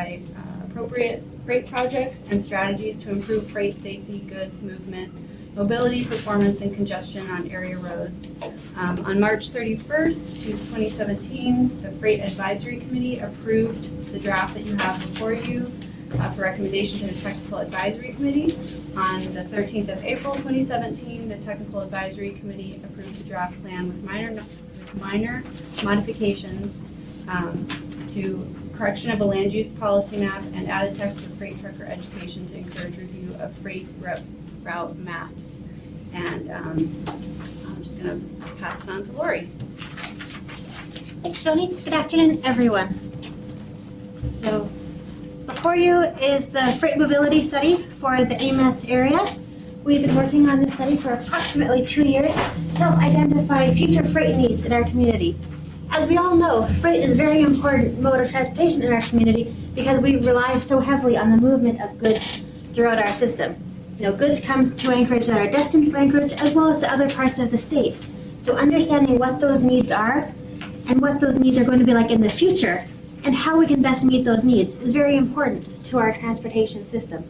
identify appropriate freight projects and strategies to improve freight safety, goods movement, mobility, performance, and congestion on area roads. On March 31st, 2017, the Freight Advisory Committee approved the draft that you have before you for recommendation to the Technical Advisory Committee. On the 13th of April 2017, the Technical Advisory Committee approved the draft plan with minor modifications to correction of a land use policy map and added text for freight trucker education to encourage review of freight route maps. And I'm just going to pass it on to Lori. Thanks, Tony. Good afternoon, everyone. So, before you is the freight mobility study for the AMATS area. We've been working on this study for approximately 2 years to help identify future freight needs in our community. As we all know, freight is a very important mode of transportation in our community because we rely so heavily on the movement of goods throughout our system. You know, goods come to Anchorage that are destined for Anchorage as well as to other parts of the state. So understanding what those needs are and what those needs are going to be like in the future and how we can best meet those needs is very important to our transportation system.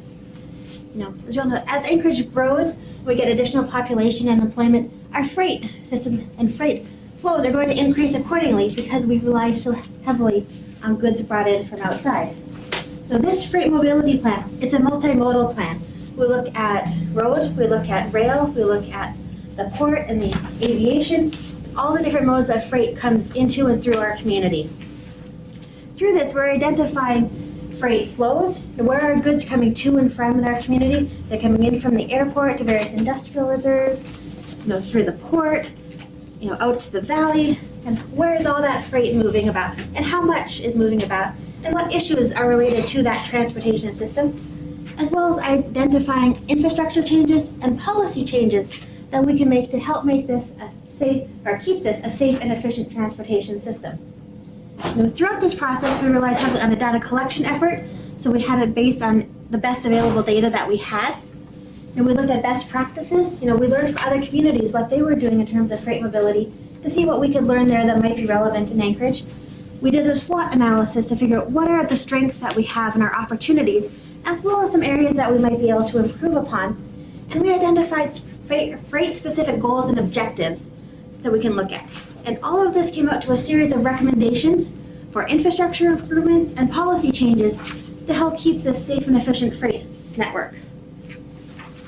You know, as you all know, as Anchorage grows, we get additional population and employment, our freight system and freight flows are going to increase accordingly because we rely so heavily on goods brought in from outside. So this freight mobility plan, it's a multimodal plan. We look at road, we look at rail, we look at the port and the aviation, all the different modes that freight comes into and through our community. Through this, we're identifying freight flows, where are goods coming to and from in our community. They're coming in from the airport to various industrial reserves, you know, through the port, you know, out to the valley, and where is all that freight moving about, and how much is moving about, and what issues are related to that transportation system, as well as identifying infrastructure changes and policy changes that we can make to help make this a safe, or keep this a safe and efficient transportation system. You know, throughout this process, we relied heavily on a data collection effort, so we had it based on the best available data that we had. And we looked at best practices. You know, we learned from other communities what they were doing in terms of freight mobility to see what we could learn there that might be relevant in Anchorage. We did a SWOT analysis to figure out what are the strengths that we have and our opportunities, as well as some areas that we might be able to improve upon. And we identified freight-specific goals and objectives that we can look at. And all of this came out to a series of recommendations for infrastructure improvements and policy changes to help keep this safe and efficient freight network.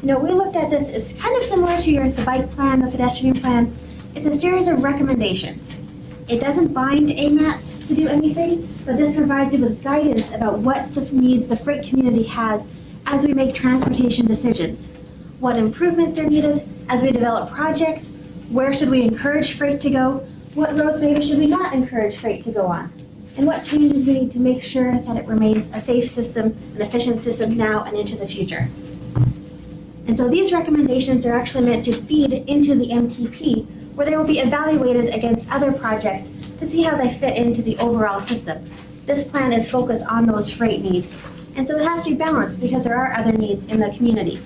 You know, we looked at this, it's kind of similar to the bike plan, the pedestrian plan. It's a series of recommendations. It doesn't bind AMATS to do anything, but this provides you with guidance about what the needs the freight community has as we make transportation decisions. What improvements are needed as we develop projects, where should we encourage freight to go, what roads maybe should we not encourage freight to go on, and what changes we need to make sure that it remains a safe system, an efficient system now and into the future. And so these recommendations are actually meant to feed into the MTP, where they will be evaluated against other projects to see how they fit into the overall system. This plan is focused on those freight needs, and so it has to be balanced because there are other needs in the community.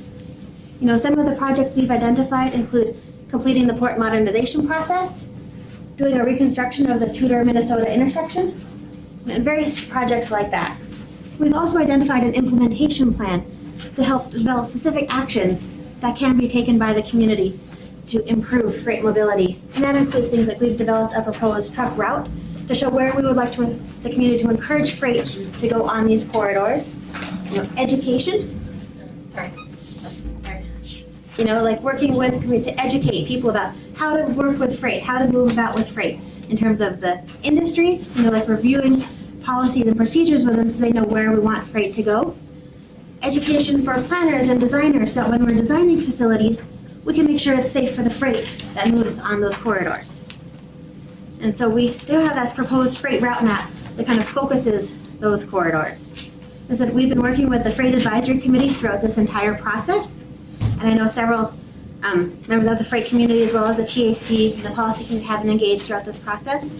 You know, some of the projects we've identified include completing the port modernization process, doing a reconstruction of the Tudor, Minnesota intersection, and various projects like that. We've also identified an implementation plan to help develop specific actions that can be taken by the community to improve freight mobility. And that includes things like we've developed a proposed truck route to show where we would like the community to encourage freight to go on these corridors. You know, education. You know, like working with the community to educate people about how to work with freight, how to move about with freight in terms of the industry, you know, like reviewing policies and procedures with them so they know where we want freight to go. Education for planners and designers so that when we're designing facilities, we can make sure it's safe for the freight that moves on those corridors. And so we do have that proposed freight route map that kind of focuses those corridors. As I said, we've been working with the Freight Advisory Committee throughout this entire process. And I know several members of the freight community as well as the TAC and the policy committee have been engaged throughout this process.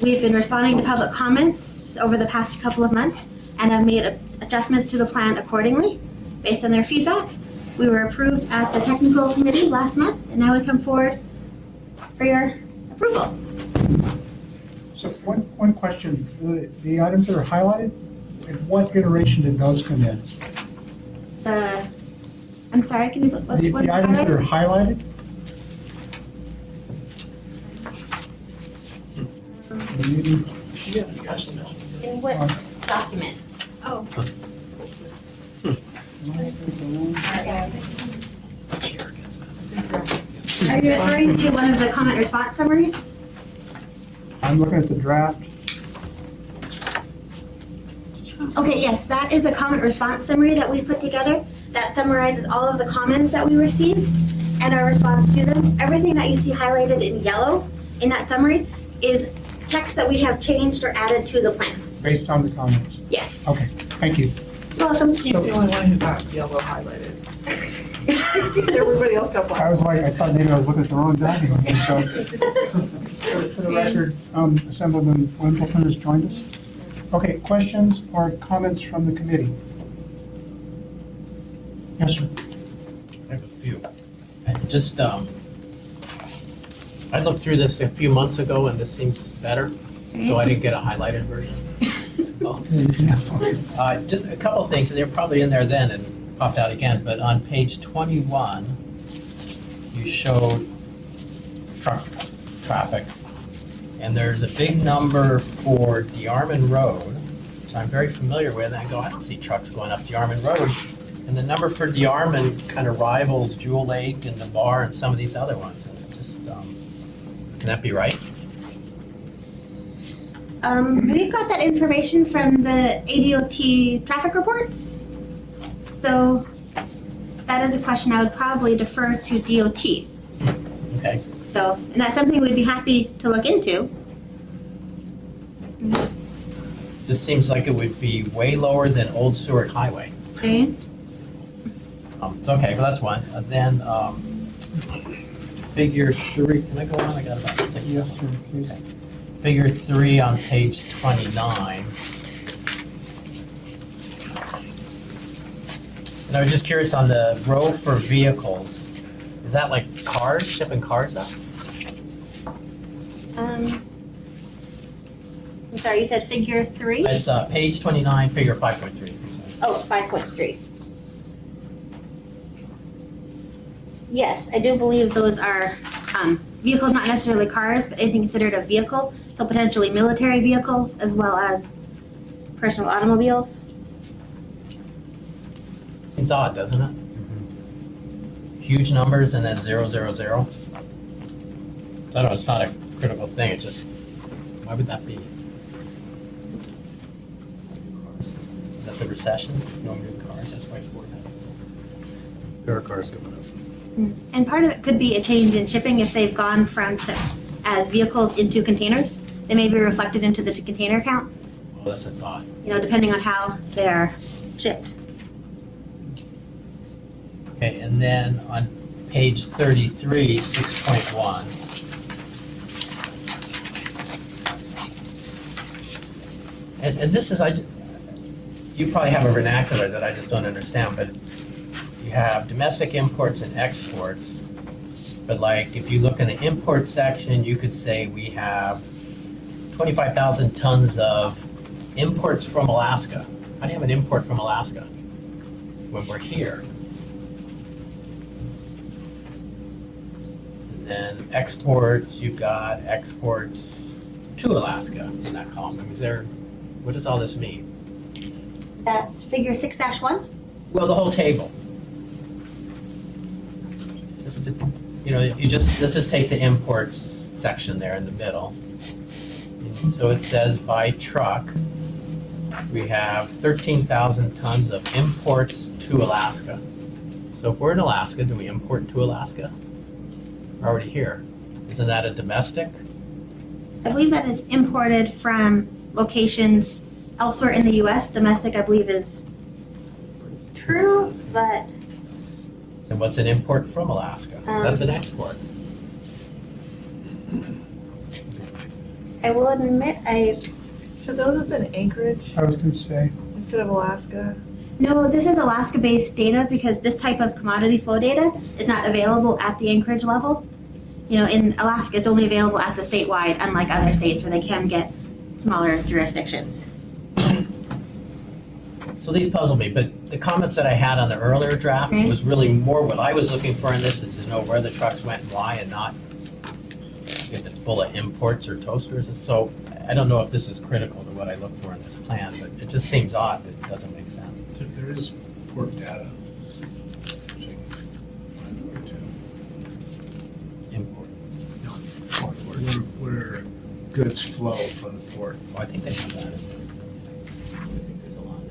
We've been responding to public comments over the past couple of months and have made adjustments to the plan accordingly based on their feedback. We were approved at the technical committee last month, and now we come forward for your approval. So one question, the items that are highlighted, In what iteration did those come in? I'm sorry, can you, what's The one items that are highlight? highlighted? Maybe, In what document? Oh, Are you referring to one of the comment response summaries? I'm looking at the draft. Okay, yes, that is a comment response summary that we put together that summarizes all of the comments that we received and our response to them. Everything that you see highlighted in yellow in that summary is text that we have changed or added to the plan. Based on the comments. Yes. Okay, thank you. You're welcome. He's the only one who got yellow highlighted. Everybody else got black. I was like, I thought maybe I was looking at the wrong document. So, for the record, Assemblyman Wimbledon has joined us. Okay, questions or comments from the committee? Yes, sir. I have a few. And just, I looked through this a few months ago and this seems better, though I didn't get a highlighted version. So, just a couple of things, and they're probably in there then and popped out again, but on page 21, you showed truck traffic, and there's a big number for DeArmond Road, which I'm very familiar with, and I go, I don't see trucks going up DeArmond Road. And the number for DeArmond kind of rivals Jewel Lake and DeBar and some of these other ones. And it just, can that be right? We've got that information from the ADOT traffic reports. So that is a question I would probably defer to DOT. Okay. So, and that's something we'd be happy to look into. Just seems like it would be way lower than Old Seward Highway. Okay. It's okay, but that's one. And then, figure 3, can I go on? I got about 6. Yes, sir, please. Okay. Figure 3 on page 29. And I was just curious on the row for vehicles. Is that like cars, shipping cars up? I'm sorry, you said figure 3? It's page 29, figure 5.3. Oh, 5.3. Yes, I do believe those are vehicles, not necessarily cars, but anything considered a vehicle. So potentially military vehicles as well as personal automobiles. Seems odd, doesn't it? Huge numbers and then 000. So I don't know, it's not a critical thing, it's just, why would that be? Is that the recession? No new cars, that's why it's worth it. There are cars going up. And part of it could be a change in shipping if they've gone from as vehicles into containers. They may be reflected into the container count, Oh, that's a thought. depending on how they're shipped. Okay, and then on page 33, 6.1. And this is, you probably have a vernacular that I just don't understand, but you have domestic imports and exports. But like, if you look in the import section, you could say we have 25,000 tons of imports from Alaska. How do you have an import from Alaska when we're here? And then exports, you've got exports to Alaska in that column. Is there, what does all this mean? That's figure 6-1. Well, the whole table. It's just, if you just, let's just take the imports section there in the middle. So it says by truck, we have 13,000 tons of imports to Alaska. So if we're in Alaska, do we import to Alaska? We're already here. Isn't that a domestic? I believe that is imported from locations elsewhere in the U.S. Domestic, I believe, is true, but And what's an import from Alaska? That's an export. I will admit Should those have been Anchorage I was going to say, instead of Alaska? no, this is Alaska-based data because this type of commodity flow data is not available at the Anchorage level. In Alaska, it's only available at the statewide, unlike other states where they can get smaller jurisdictions. So these puzzle me, but the comments that I had on the earlier draft Okay. was really more what I was looking for in this is to know where the trucks went and why, and not if it's full of imports or toasters. And so I don't know if this is critical to what I look for in this plan, but it just seems odd that it doesn't make sense. There is port data. Which I can find for you, Import. where goods flow from the port. Well, I think they have that in there. I think there's a lot in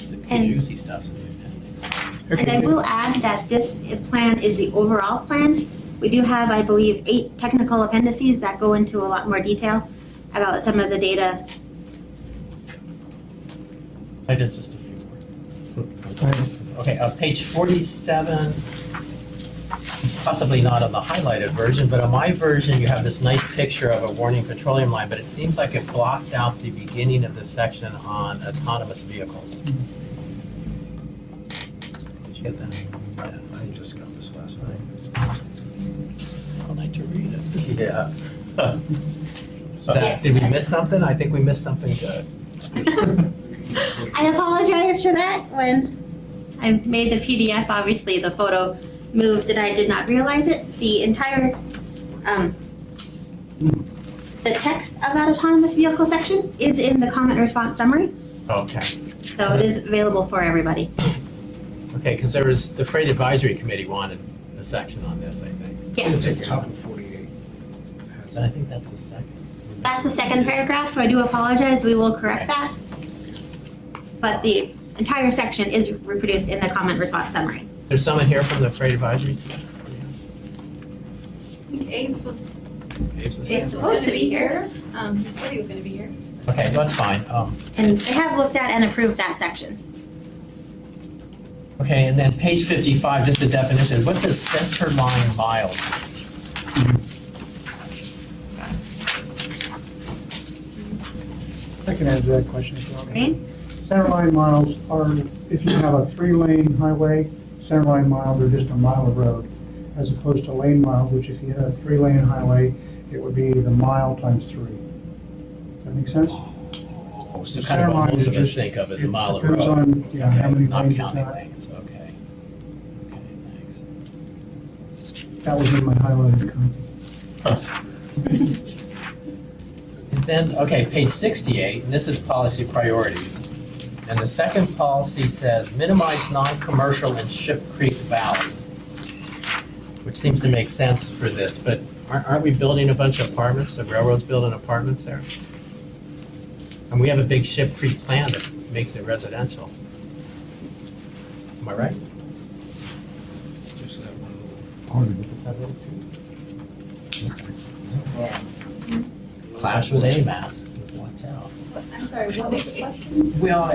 there. The And- juicy stuff's in the appendix. And I will add that this plan is the overall plan. We do have, I believe, 8 technical appendices that go into a lot more detail about some of the data. I just a few more. Okay, page 47, possibly not on the highlighted version, but on my version, you have this nice picture of a warning petroleum line, but it seems like it blocked out the beginning of the section on autonomous vehicles. Did you get that? Yeah, I just got this last night. I'd like to read it. Yeah. Did we miss something? I think we missed something good. I apologize for that. When I made the PDF, obviously the photo moved and I did not realize it. The entire, the text of that autonomous vehicle section is in the comment response summary. Okay. So it is available for everybody. Okay, because there was, the Freight Advisory Committee wanted a section on this, I think. It's Yes. at top of 48. Has- But I think that's the second. That's the second paragraph, so I do apologize. We will correct that. But the entire section is reproduced in the comment response summary. There's someone here from the Freight Advisory? Abe's was, Abe's was- Abe's was supposed gonna to be here. He said he was gonna be here. Okay, that's fine. And they have looked at and approved that section. Okay, and then page 55, just a definition. What does center line miles mean? I can answer that question as well. Right? Center line miles are, if you have a 3-lane highway, center line miles are just a mile of road, as opposed to lane miles, which if you had a 3-lane highway, it would be the mile times 3. Does that make sense? Oh, so The kind of center what line most is of us just- think of as a it mile of depends road. on, yeah, how many Not lanes you counting got. lanes, okay. Okay, thanks. That was in my highlighted copy. And then, okay, page 68, and this is policy priorities. And the second policy says minimize non-commercial in Ship Creek Valley, which seems to make sense for this, but aren't we building a bunch of apartments? The railroad's building apartments there? And we have a big Ship Creek plan that makes it residential. Am I right? Just that one little. Is that little too? Clash with AMATS, watch out. I'm sorry, what was the question? Well,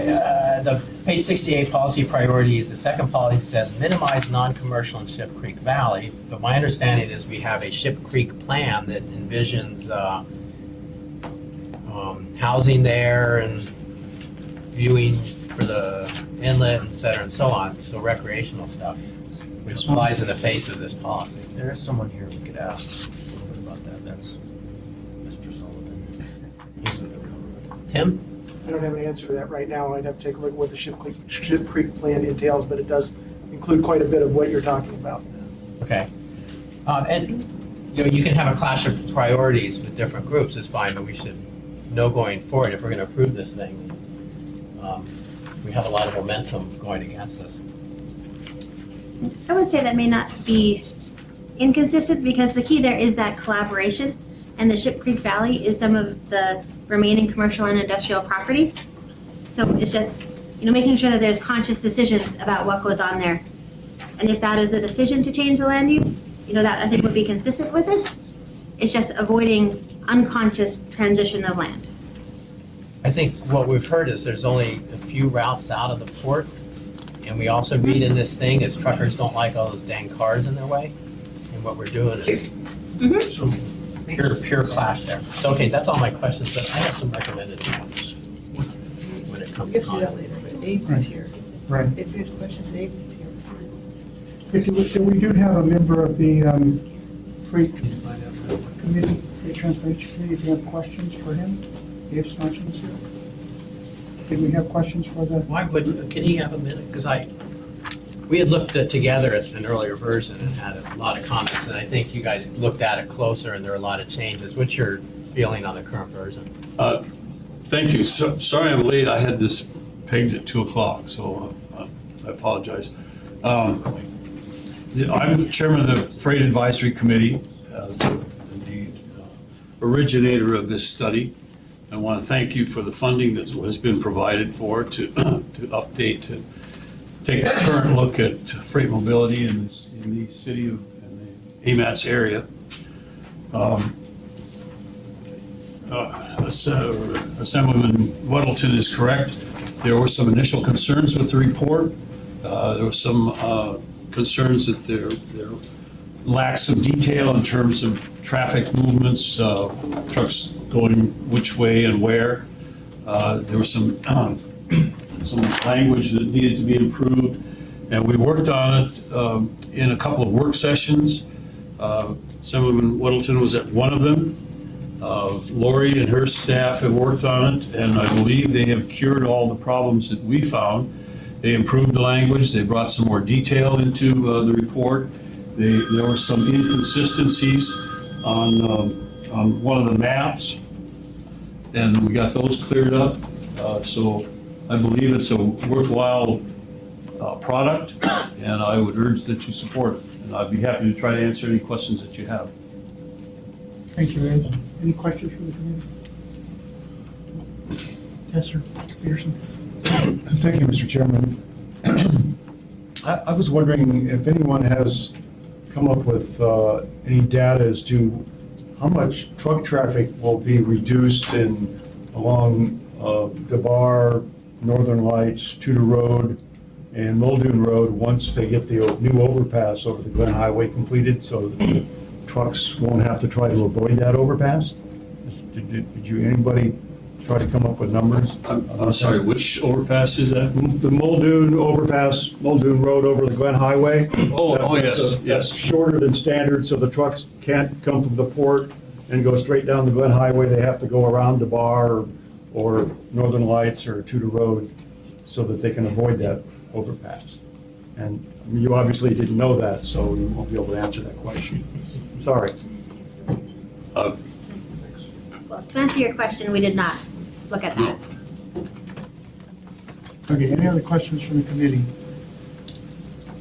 the page 68 policy priorities, the second policy says minimize non-commercial in Ship Creek Valley, but my understanding is we have a Ship Creek plan that envisions housing there and viewing for the inlet, et cetera, and so on, so recreational stuff, which flies in the face of this policy. There is someone here we could ask a little bit about that. That's Mr. Sullivan. He's with the railroad. Tim? I don't have an answer to that right now. I'd have to take a look at what the Ship Creek plan entails, but it does include quite a bit of what you're talking about. Okay. And, you know, you can have a clash of priorities with different groups, it's fine, but we should know going forward, if we're gonna approve this thing, we have a lot of momentum going against us. I would say that may not be inconsistent because the key there is that collaboration. And the Ship Creek Valley is some of the remaining commercial and industrial property. So it's just, making sure that there's conscious decisions about what goes on there. And if that is the decision to change the land use, that I think would be consistent with this. It's just avoiding unconscious transition of land. I think what we've heard is there's only a few routes out of the port, and we also read in this thing is truckers don't like all those dang cars in their way, and what we're doing is So pure clash there. So, okay, that's all my questions, but I have some recommended ones when it comes We'll get to that time. later, but Abe's Right. is here. Right. If you have questions, Abe's is here. So we do have a member of the Freight Committee, Freight Transportation Committee, if you have questions for him, Dave Smartson is here. Did we have questions for the? Why would, can he have a minute? Because we had looked together at an earlier version and had a lot of comments, and I think you guys looked at it closer and there are a lot of changes. What's your feeling on the current version? Thank you. Sorry I'm late. I had this pegged at 2 o'clock, so I apologize. I'm the chairman of the Freight Advisory Committee, the originator of this study. I want to thank you for the funding that has been provided for to update, to take a current look at freight mobility in the city of in the AMATS area. Assemblyman Weddleton is correct. There were some initial concerns with the report. There were some concerns that there lacks some detail in terms of traffic movements, trucks going which way and where. There was some language that needed to be improved, and we worked on it in a couple of work sessions. Assemblyman Weddleton was at one of them. Lori and her staff have worked on it, and I believe they have cured all the problems that we found. They improved the language, they brought some more detail into the report. There were some inconsistencies on one of the maps, and we got those cleared up. So I believe it's a worthwhile product, and I would urge that you support it. And I'd be happy to try to answer any questions that you have. Thank you, Ed. Any questions from the committee? Yes, sir. Peterson. Thank you, Mr. Chairman. I was wondering if anyone has come up with any data as to how much truck traffic will be reduced along DeBar, Northern Lights, Tudor Road, and Muldoon Road once they get the new overpass over the Glen Highway completed, so the trucks won't have to try to avoid that overpass? Did anybody try to come up with numbers? I'm sorry, which overpass is that? The Muldoon overpass, Muldoon Road over the Glen Highway. Yes, That's yes. shorter than standard, so the trucks can't come from the port and go straight down the Glen Highway. They have to go around DeBar or Northern Lights or Tudor Road so that they can avoid that overpass. And you obviously didn't know that, so you won't be able to answer that question. Sorry. Well, to answer your question, we did not look at that. Okay, any other questions from the committee?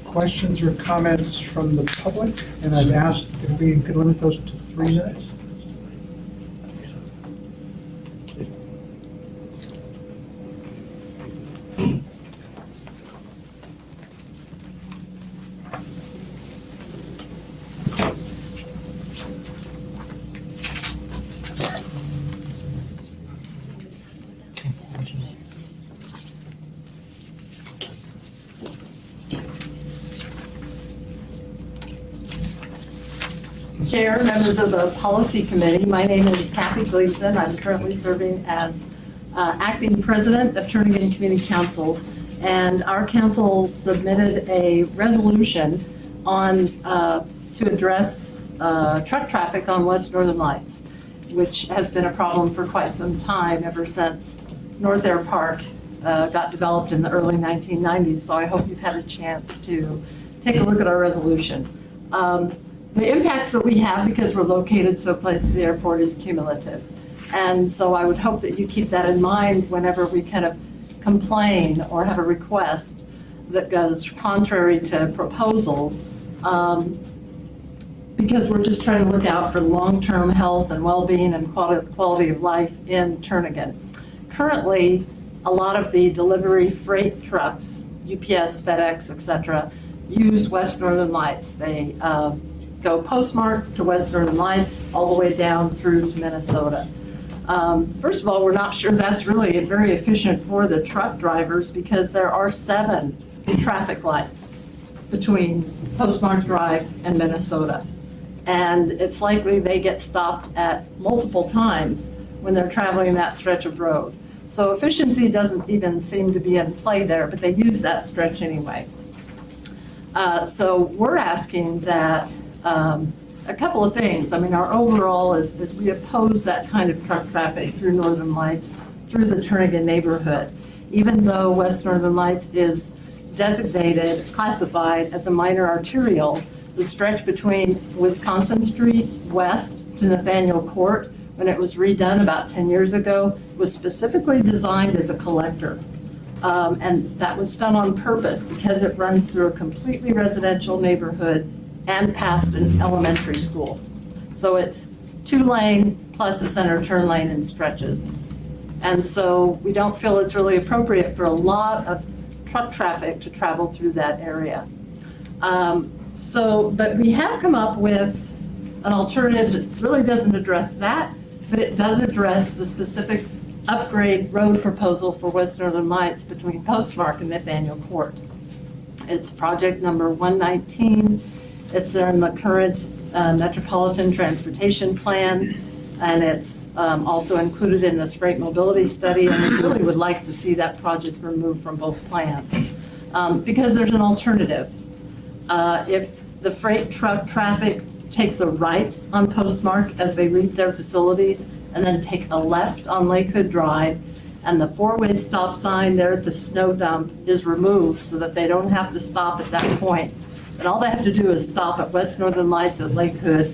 Questions or comments from the public? And I've asked if we could limit those to 3 minutes. Chair, members of the Policy Committee, my name is Kathy Gleason. I'm currently serving as acting president of Turnagain Community Council, and our council submitted a resolution on to address truck traffic on West Northern Lights, which has been a problem for quite some time, ever since North Air Park got developed in the early 1990s. So I hope you've had a chance to take a look at our resolution. The impacts that we have, because we're located so close to the airport, is cumulative. And so I would hope that you keep that in mind whenever we kind of complain or have a request that goes contrary to proposals, because we're just trying to look out for long-term health and well-being and quality of life in Turnagain. Currently, a lot of the delivery freight trucks, UPS, FedEx, et cetera, use West Northern Lights. They go postmarked to West Northern Lights all the way down through to Minnesota. First of all, we're not sure that's really very efficient for the truck drivers, because there are 7 traffic lights between Postmark Drive and Minnesota. And it's likely they get stopped at multiple times when they're traveling that stretch of road. So efficiency doesn't even seem to be in play there, but they use that stretch anyway. So we're asking that a couple of things. I mean, our overall is we oppose that kind of truck traffic through Northern Lights, through the Turnagain neighborhood. even though West Northern Lights is designated, classified as a minor arterial, the stretch between Wisconsin Street west to Nathaniel Court, when it was redone about 10 years ago, was specifically designed as a collector. And that was done on purpose because it runs through a completely residential neighborhood and past an elementary school. So it's 2-lane plus a center turn lane and stretches. And so we don't feel it's really appropriate for a lot of truck traffic to travel through that area. But we have come up with an alternative that really doesn't address that, but it does address the specific upgrade road proposal for West Northern Lights between Postmark and Nathaniel Court. It's project number 119. It's in the current Metropolitan Transportation Plan, and it's also included in this freight mobility study, and we really would like to see that project removed from both plans because there's an alternative. If the freight truck traffic takes a right on Postmark as they leave their facilities and then take a left on Lakewood Drive, and the 4-way stop sign there at the snow dump is removed so that they don't have to stop at that point. And all they have to do is stop at West Northern Lights at Lakewood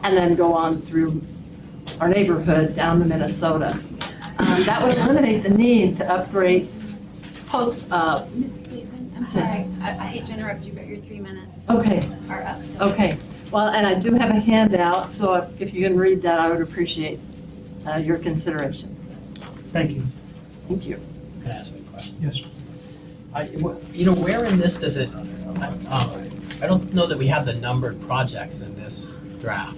and then go on through our neighborhood down to Minnesota. That would eliminate the need to upgrade Ms. Gleason, I'm sorry, I hate to interrupt you, but your 3 minutes Okay, are up. So okay. Well, and I do have a handout, so if you can read that, I would appreciate your consideration. Thank you. Thank you. Can I ask you a question? Yes. Where in this does it, I don't know that we have the numbered projects in this draft.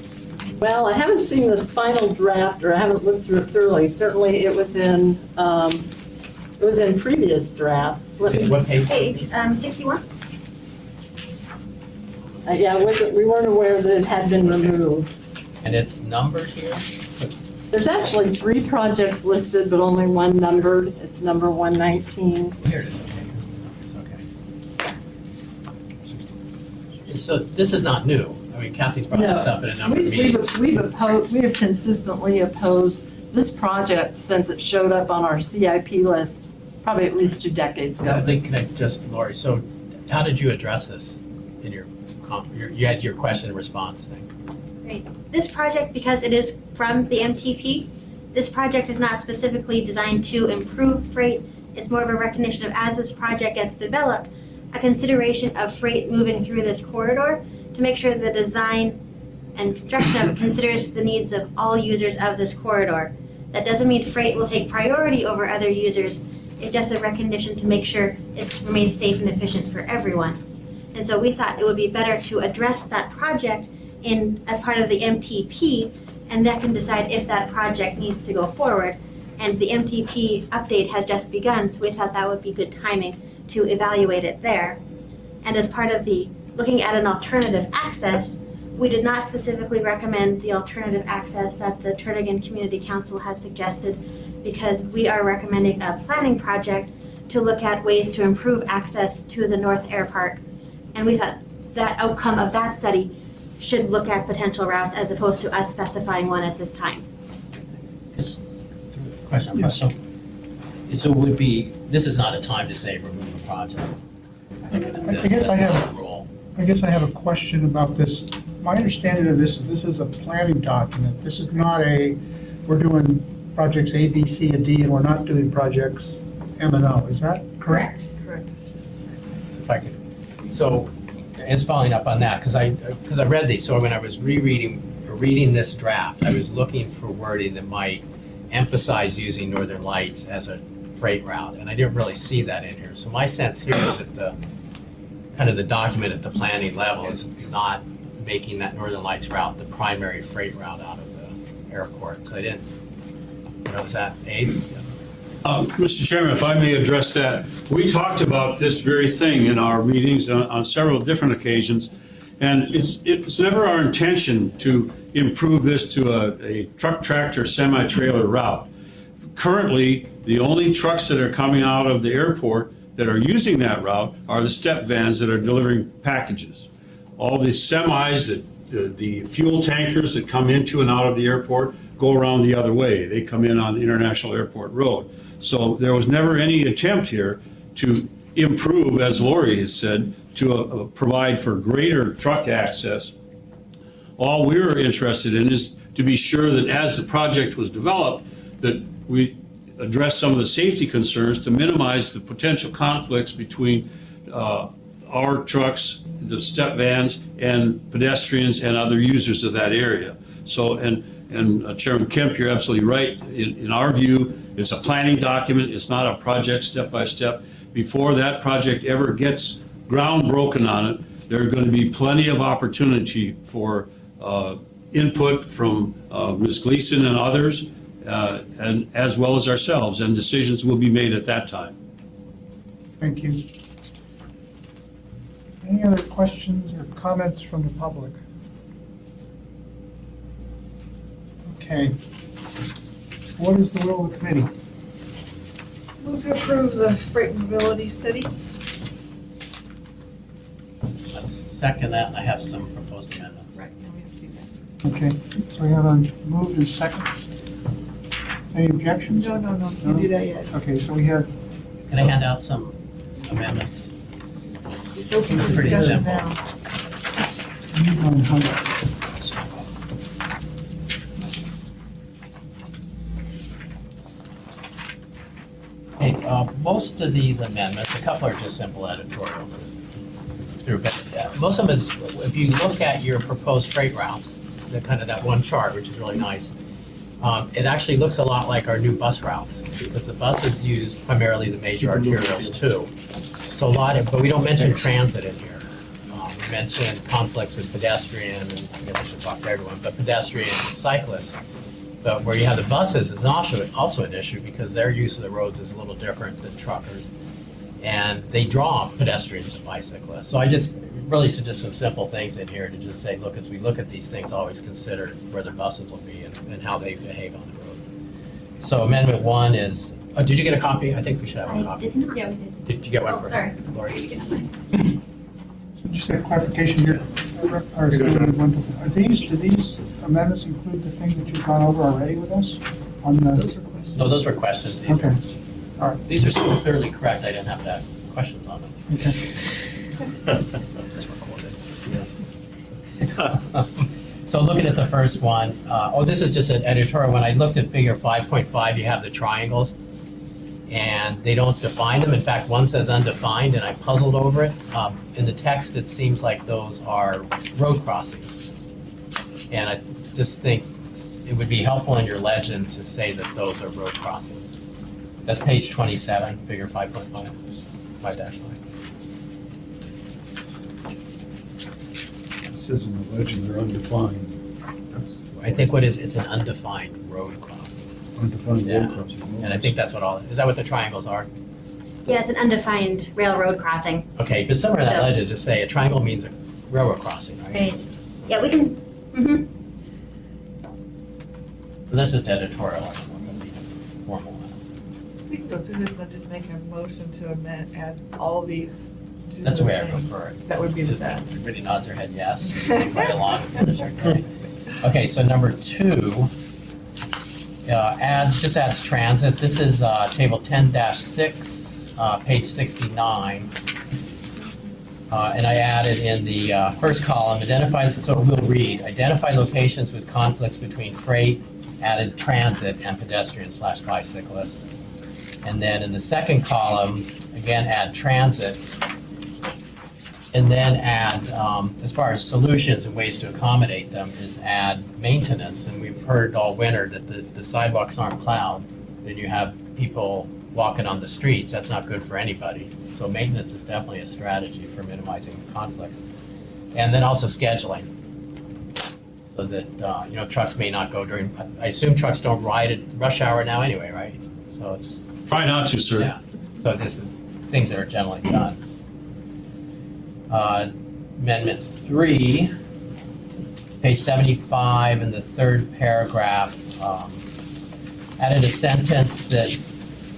Well, I haven't seen this final draft, or I haven't looked through it thoroughly. Certainly, it was in previous drafts. Let me- What page? Page 61. Yeah, we weren't aware that it had been removed. And it's numbered here? There's actually 3 projects listed, but only one numbered. It's number 119. Here it is, okay, here's the numbers, okay. So this is not new. I mean, Kathy's brought this up in a number of meetings. We have consistently opposed this project since it showed up on our CIP list, probably at least 2 decades I ago. think, Lori, so how did you address this in you had your question and response thing? Great. This project, because it is from the MTP, this project is not specifically designed to improve freight. It's more of a recognition of, as this project gets developed, a consideration of freight moving through this corridor to make sure the design and construction of it considers the needs of all users of this corridor. That doesn't mean freight will take priority over other users. It's just a recognition to make sure it remains safe and efficient for everyone. And so we thought it would be better to address that project as part of the MTP, and that can decide if that project needs to go forward. And the MTP update has just begun, so we thought that would be good timing to evaluate it there. And as part of the looking at an alternative access, we did not specifically recommend the alternative access that the Turnigan Community Council has suggested, because we are recommending a planning project to look at ways to improve access to the North Air Park. And we thought that outcome of that study should look at potential routes as opposed to us specifying one at this time. Question. Yes. So it would be, this is not a time to say remove a project. I guess I have- Rule. I guess I have a question about this. My understanding of this is a planning document. This is not we're doing projects A, B, C, and D, and we're not doing projects M and O. Is that correct? If I could, so, it's following up on that, because I read these, so when I was reading this draft, I was looking for wording that might emphasize using Northern Lights as a freight route, and I didn't really see that in here. So my sense here is that the document at the planning level is not making that Northern Lights route the primary freight route out of the airport. So I didn't, is that Abe? Mr. Chairman, if I may address that, we talked about this very thing in our meetings on several different occasions, and it's never our intention to improve this to a truck, tractor, semi-trailer route. Currently, the only trucks that are coming out of the airport that are using that route are the step vans that are delivering packages. All the semis, the fuel tankers that come into and out of the airport go around the other way. They come in on International Airport Road. So there was never any attempt here to improve, as Lori has said, to provide for greater truck access. All we were interested in is to be sure that as the project was developed, that we address some of the safety concerns to minimize the potential conflicts between our trucks, the step vans, and pedestrians and other users of that area. So, and Chairman Kemp, you're absolutely right. In our view, it's a planning document. It's not a project step by step. Before that project ever gets ground broken on it, there are going to be plenty of opportunity for input from Ms. Gleason and others, and as well as ourselves, and decisions will be made at that time. Thank you. Any other questions or comments from the public? Okay. What is the will of the committee? Move to approve the freight mobility study. Let's second that, and I have some proposed amendments. Right, now we have to do that. Okay, so we have a moved and second. Any objections? No, can't do that yet. Okay, so we have, Can I hand out some amendments? It's open for Pretty discussion simple. now. 100. Hey, most of these amendments, a couple are just simple editorial through, but most of them is, if you look at your proposed freight route, the kind of that one chart, which is really nice, it actually looks a lot like our new bus routes, because the buses use primarily the major arterials too. So a lot of, but we don't mention transit in here. We mention conflicts with pedestrian, and I guess I should talk to everyone, but pedestrian and cyclists. But where you have the buses is also an issue, because their use of the roads is a little different than truckers. And they draw pedestrians and bicyclists. So I just really suggest some simple things in here to just say, look, as we look at these things, always consider where the buses will be and how they behave on the roads. So amendment 1 is, oh, did you get a copy? I think we should have a I copy. didn't, yeah, we did. Did you get one Oh, for sorry. Lori? You can have mine. just a clarification here. Are these amendments include the thing that you've gone over already with us on the? Those are questions. No, those were questions. These Okay, are, all right, these are so clearly correct, I didn't have to ask questions on them. okay. Just recorded. Yes. So looking at the first one, this is just an editorial. When I looked at figure 5.5, you have the triangles, and they don't define them. In fact, one says undefined, and I puzzled over it. In the text, it seems like those are road crossings. And I just think it would be helpful in your legend to say that those are road crossings. That's page 27, figure 5.5, 5-5. It says in the legend they're undefined, I think it's an undefined road crossing. undefined Yeah. road crossing. And I think that's what is that what the triangles are? Yeah, it's an undefined railroad crossing. Okay, but somewhere in that So- legend, just say a triangle means a railroad crossing, right? Right. Yeah, we can, mhm. So that's just editorial, I don't know, that'd be formal. We can go through this and just make a motion to add all these to That's the way I thing. prefer it. That would be the Just best. everybody nods their head yes, right along, finish our day. Okay, so number 2, adds transit. This is table 10-6, page 69. And I added in the first column, so we'll read, identify locations with conflicts between freight, added transit, and pedestrian/bicyclist. And then in the second column, again, add transit. And then add, as far as solutions and ways to accommodate them, is add maintenance. And we've heard all winter that the sidewalks aren't plowed. Then you have people walking on the streets. That's not good for anybody. So maintenance is definitely a strategy for minimizing conflicts. And then also scheduling. So that, trucks may not go during, I assume trucks don't ride at rush hour now anyway, right? So it's, Try not to, sir. yeah. So this is things that are generally done. Amendment 3, page 75 in the third paragraph, added a sentence that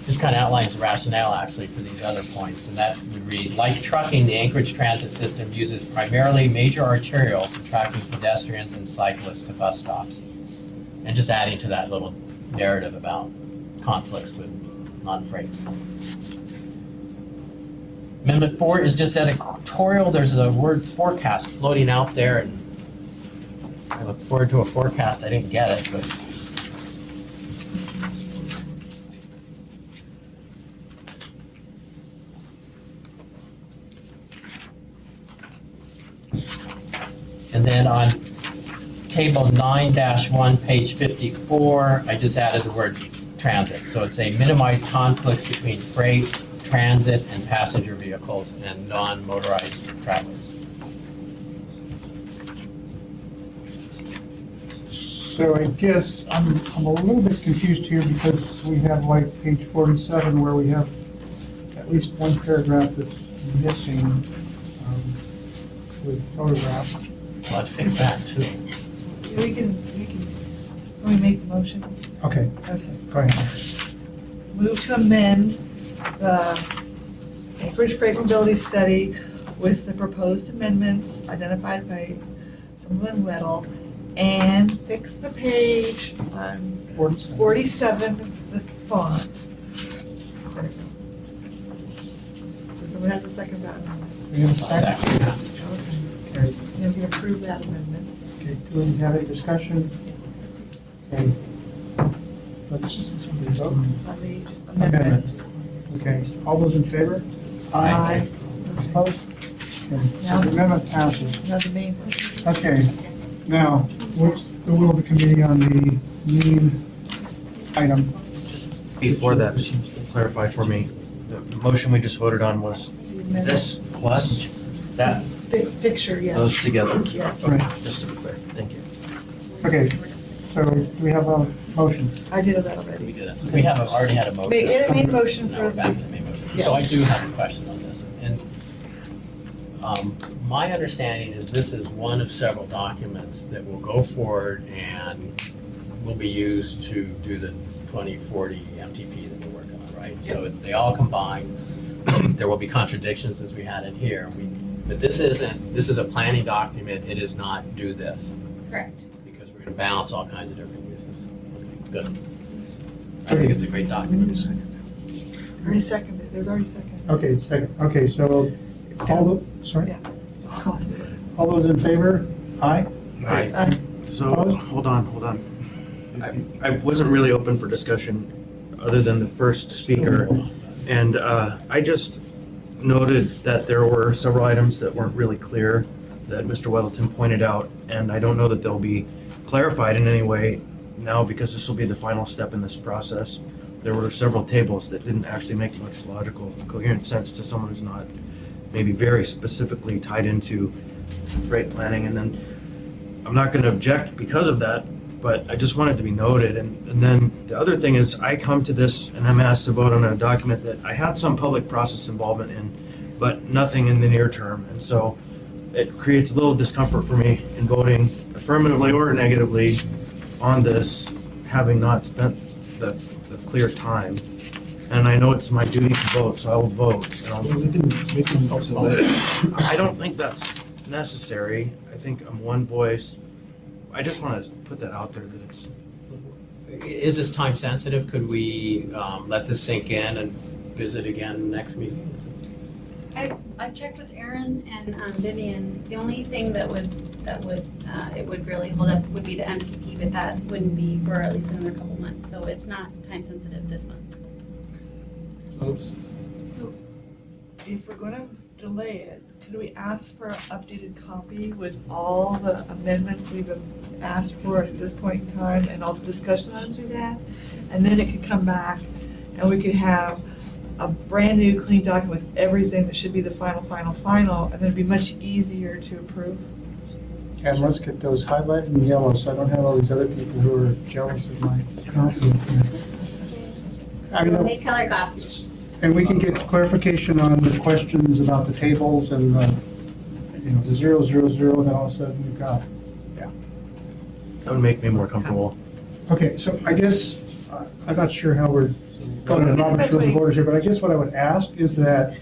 just kind of outlines the rationale actually for these other points, and that would read, like trucking, the Anchorage transit system uses primarily major arterials attracting pedestrians and cyclists to bus stops. And just adding to that little narrative about conflicts with non-freight. Amendment 4 is just editorial. There's a word forecast floating out there, and I look forward to a forecast. I didn't get it, but and then on table 9-1, page 54, I just added the word transit. So it's a minimize conflicts between freight, transit, and passenger vehicles and non-motorized travelers. So I guess I'm a little bit confused here because we have like page 47 where we have at least one paragraph that's missing with photograph. Well, I'd fix that too. Can we make the motion? Okay, Okay. go ahead. Move to amend the Anchorage Freight Mobility Study with the proposed amendments identified by Sullivan Weddle and fix the page on 47, the font. There it goes. So someone has a second that amendment. We have a second? Second. Okay. Okay, And we can approve that amendment. okay, do we have a discussion? Okay. Let's vote. On the amendment. Okay, all those in favor? Aye. Opposed? Okay, so the amendment passes. Now the main motion. Okay, now, what's the will of the committee on the mean item? Before that, just clarify for me, the motion we just voted on was The amendment. this plus that, Picture, yes. those together. Yes. Right. Just to be clear, thank you. Okay, so do we have a motion? I did that We already. do this. We have already had a motion. Made motion Now for we're back to the main motion. So I Yes. do have a question on this. And my understanding is this is one of several documents that will go forward and will be used to do the 2040 MTP that we're working on, right? So they all combine. There will be contradictions as we had in here. But this is a planning document. It is not do this. Correct. Because we're going to balance all kinds of different uses. Okay, good. I think it's a great document. Already seconded, there's already second. Okay, second, okay, so sorry, Yeah. It's called. all those in favor? Aye? Aye. So, Opposed? hold on. I wasn't really open for discussion other than the first speaker. And I just noted that there were several items that weren't really clear that Mr. Weddleton pointed out, and I don't know that they'll be clarified in any way now because this will be the final step in this process. There were several tables that didn't actually make much logical, coherent sense to someone who's not maybe very specifically tied into freight planning. And then I'm not going to object because of that, but I just wanted to be noted. And then the other thing is I come to this and I'm asked to vote on a document that I had some public process involvement in, but nothing in the near term. And so it creates a little discomfort for me in voting affirmatively or negatively on this, having not spent the clear time. And I know it's my duty to vote, so I will vote. We can postpone it. I don't think that's necessary. I think I'm one voice. I just want to put that out there that it's, Is this time sensitive? Could we let this sink in and visit again next meeting? I've checked with Aaron and Vivian. The only thing that would it would really hold up would be the MTP, but that wouldn't be for at least another couple months. So it's not time sensitive this month. So if we're gonna delay it, could we ask for an updated copy with all the amendments we've asked for at this point in time and all the discussion items we've had? And then it could come back and we could have a brand new clean document with everything that should be the final, and then it'd be much easier to approve. And let's get those highlighted in yellow, so I don't have all these other people who are jealous of my copy. I mean, Make color copies. and we can get clarification on the questions about the tables and, the 000, and then all of a sudden we've got, that would make me more comfortable. okay, so I guess, I'm not sure how we're going to Robert's Rules of Orders here, but I guess what I would ask is that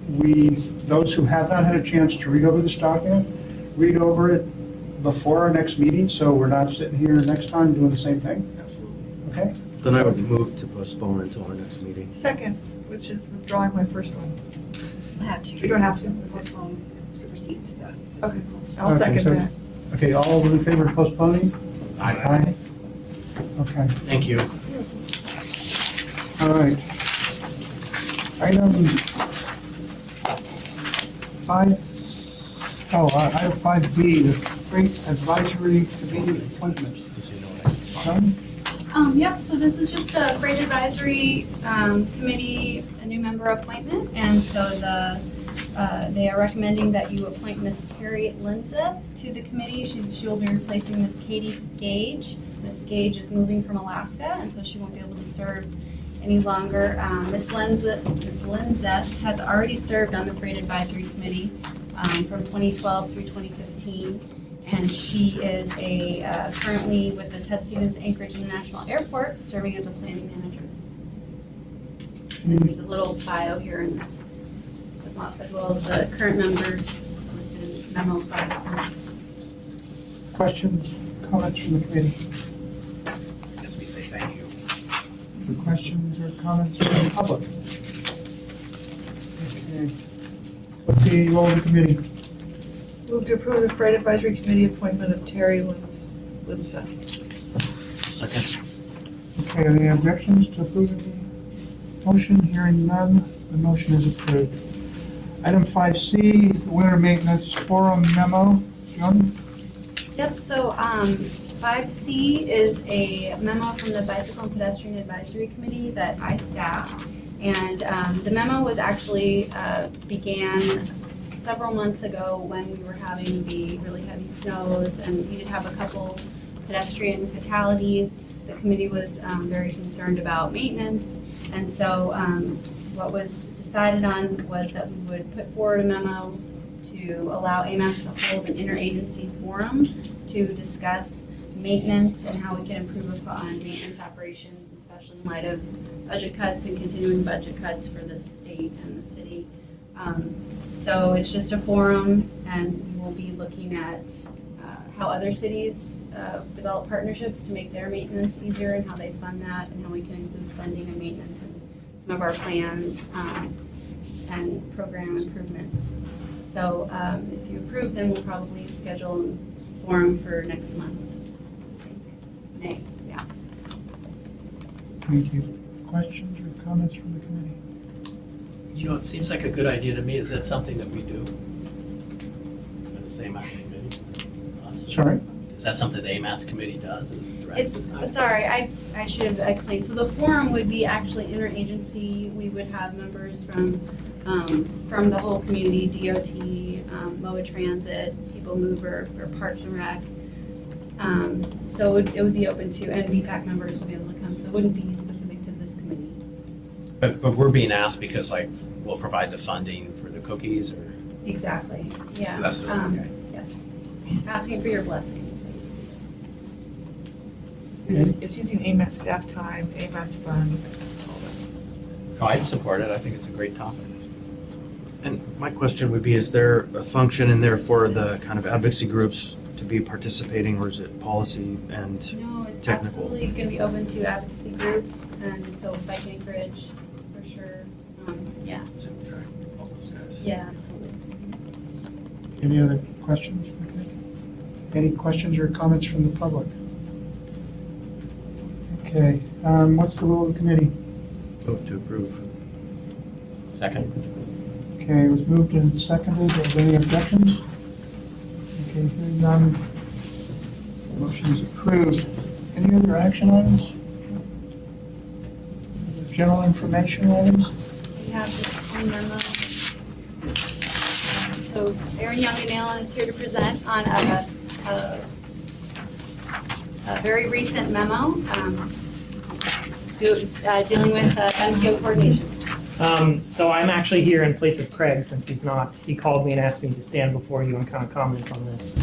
we, those who have not had a chance to read over this document, read over it before our next meeting, so we're not sitting here next time doing the same thing? Absolutely. Okay? Then I would move to postpone until our next meeting. Second, which is withdrawing my first one. I have to. You don't have to. Postpone supersedes that. Okay, I'll Okay, second so- that. Okay, all in favor of postponing? Aye. Okay, Thank you. all right. Item 5B, the Freight Advisory Committee appointments. Done? Yep, so this is just a freight advisory committee, a new member appointment, and so they are recommending that you appoint Miss Terry Linza to the committee. She'll be replacing Miss Katie Gage. Miss Gage is moving from Alaska, and so she won't be able to serve any longer. Miss Linza has already served on the freight advisory committee from 2012 through 2015. And she is currently with the Ted Stevens Anchorage International Airport, serving as a planning manager. And there's a little bio here, and as well as the current members listed in the memo. Questions, comments from the committee? I guess we say thank you. Any questions or comments from the public? Okay. What's the role of the committee? Move to approve the Freight Advisory Committee appointment of Terry Linsa. Second. Okay, any objections to approving the motion? Hearing none, the motion is approved. Item 5C, the Winter Maintenance Forum Memo. Joan? Yep, so 5C is a memo from the Bicycle and Pedestrian Advisory Committee that I staff. And the memo was actually began several months ago when we were having the really heavy snows, and we did have a couple pedestrian fatalities. The committee was very concerned about maintenance, and so what was decided on was that we would put forward a memo to allow AMATS to hold an interagency forum to discuss maintenance and how we can improve upon maintenance operations, especially in light of budget cuts and continuing budget cuts for the state and the city. So it's just a forum, and we will be looking at how other cities develop partnerships to make their maintenance easier, and how they fund that, and how we can include funding and maintenance in some of our plans and program improvements. So if you approve, then we'll probably schedule a forum for next month. I think. May, yeah. Thank you. Questions or comments from the committee? You know, it seems like a good idea to me. Is that something that we do? The same acting committee? Sorry? Is that something the AMATS committie does? and directs this kind of- Sorry, I should have explained. So the forum would be actually interagency. We would have members from the whole community, DOT, MOA Transit, People Mover, or Parks and Rec. So it would be open to, and VPAC members would be able to come, so it wouldn't be specific to this committee. But we're being asked because like, we'll provide the funding for the cookies or? Exactly, yeah. So that's the- okay. Yes. Asking for your blessing. It's using AMATS staff time, AMATS fund. Oh, I'd support it. I think it's a great topic. And my question would be, is there a function in there for the kind of advocacy groups to be participating, or is it policy and? No, it's Technical. absolutely going to be open to advocacy groups, and so Bike Anchorage, for sure. Yeah, All those guys. yeah, absolutely. Any other questions from the committee? Any questions or comments from the public? Okay, what's the role of the committee? Move to approve. Second? Okay, it was moved and seconded. Are there any objections? Okay, hearing none. Motion is approved. Any other action items? General information items? We have this one memo. So Erin Young and Alan is here to present on a very recent memo dealing with MPO coordination. So I'm actually here in place of Craig since he's not. He called me and asked me to stand before you and kind of comment on this.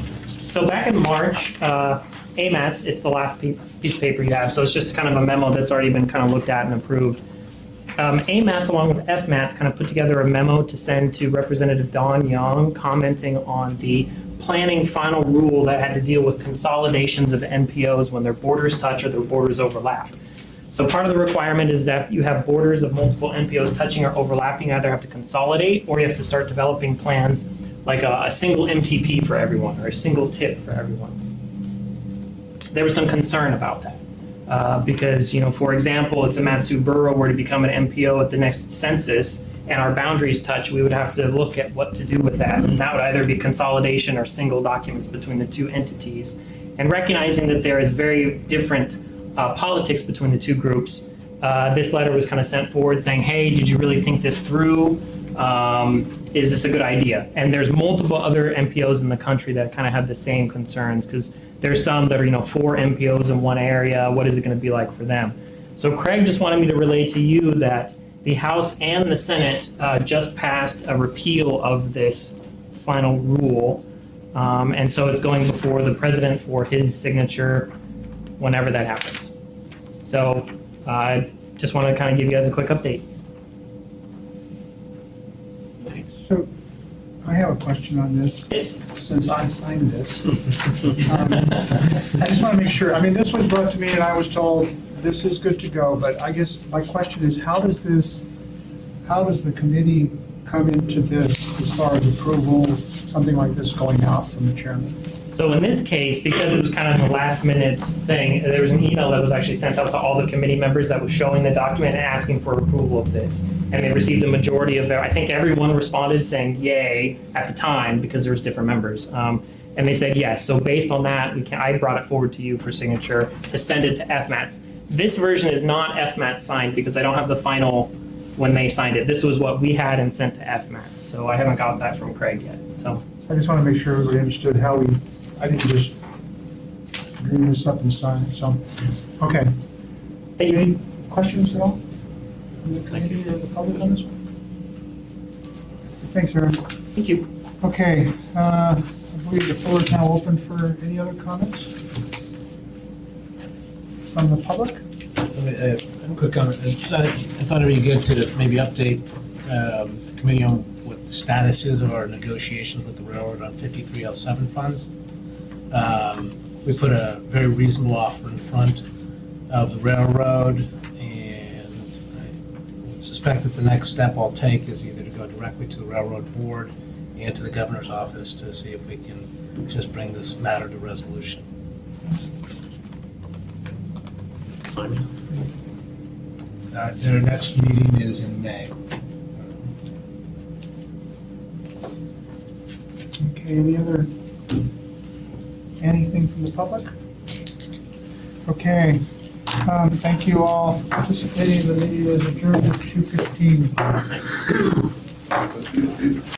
So back in March, AMATS, it's the last piece of paper you have. So it's just kind of a memo that's already been kind of looked at and approved. AMATS along with FMATS kind of put together a memo to send to Representative Don Young commenting on the planning final rule that had to deal with consolidations of NPOs when their borders touch or their borders overlap. So part of the requirement is that you have borders of multiple NPOs touching or overlapping, you either have to consolidate or you have to start developing plans like a single MTP for everyone or a single tip for everyone. There was some concern about that because, for example, if the Matsu Borough were to become an MPO at the next census and our boundaries touch, we would have to look at what to do with that. And that would either be consolidation or single documents between the two entities. And recognizing that there is very different politics between the two groups, this letter was kind of sent forward saying, hey, did you really think this through? Is this a good idea? And there's multiple other MPOs in the country that kind of have the same concerns because there's some that are, 4 MPOs in one area. What is it going to be like for them? So Craig just wanted me to relay to you that the House and the Senate just passed a repeal of this final rule. And so it's going before the president for his signature whenever that happens. So I just want to kind of give you guys a quick update. So I have a question on this, Yes. since I signed this. I just want to make sure, this was brought to me and I was told this is good to go, but I guess my question is, how does the committee come into this as far as approval, something like this going out from the chairman? So in this case, because it was kind of a last minute thing, there was an email that was actually sent out to all the committee members that was showing the document and asking for approval of this. And they received a majority of I think everyone responded saying yay at the time because there was different members. And they said yes. So based on that, I brought it forward to you for signature to send it to FMATS. This version is not FMATS signed because I don't have the final when they signed it. This was what we had and sent to FMATS. So I haven't got that from Craig yet. So I just want to make sure everybody understood how I didn't just dream this up and sign it, so, okay. Any questions at all from the committee or the public on this one? Thanks, Aaron. thank you. Okay, I believe the floor is now open for any other comments from the public? A quick comment. I thought it'd be good to maybe update the committee on what the status is of our negotiations with the railroad on 53L7 funds. We put a very reasonable offer in front of the railroad, and I would suspect that the next step I'll take is either to go directly to the railroad board and to the governor's office to see if we can just bring this matter to resolution. Their next meeting is in May. Okay, anything from the public? Okay, thank you all for participating. The meeting is adjourned at 2:15.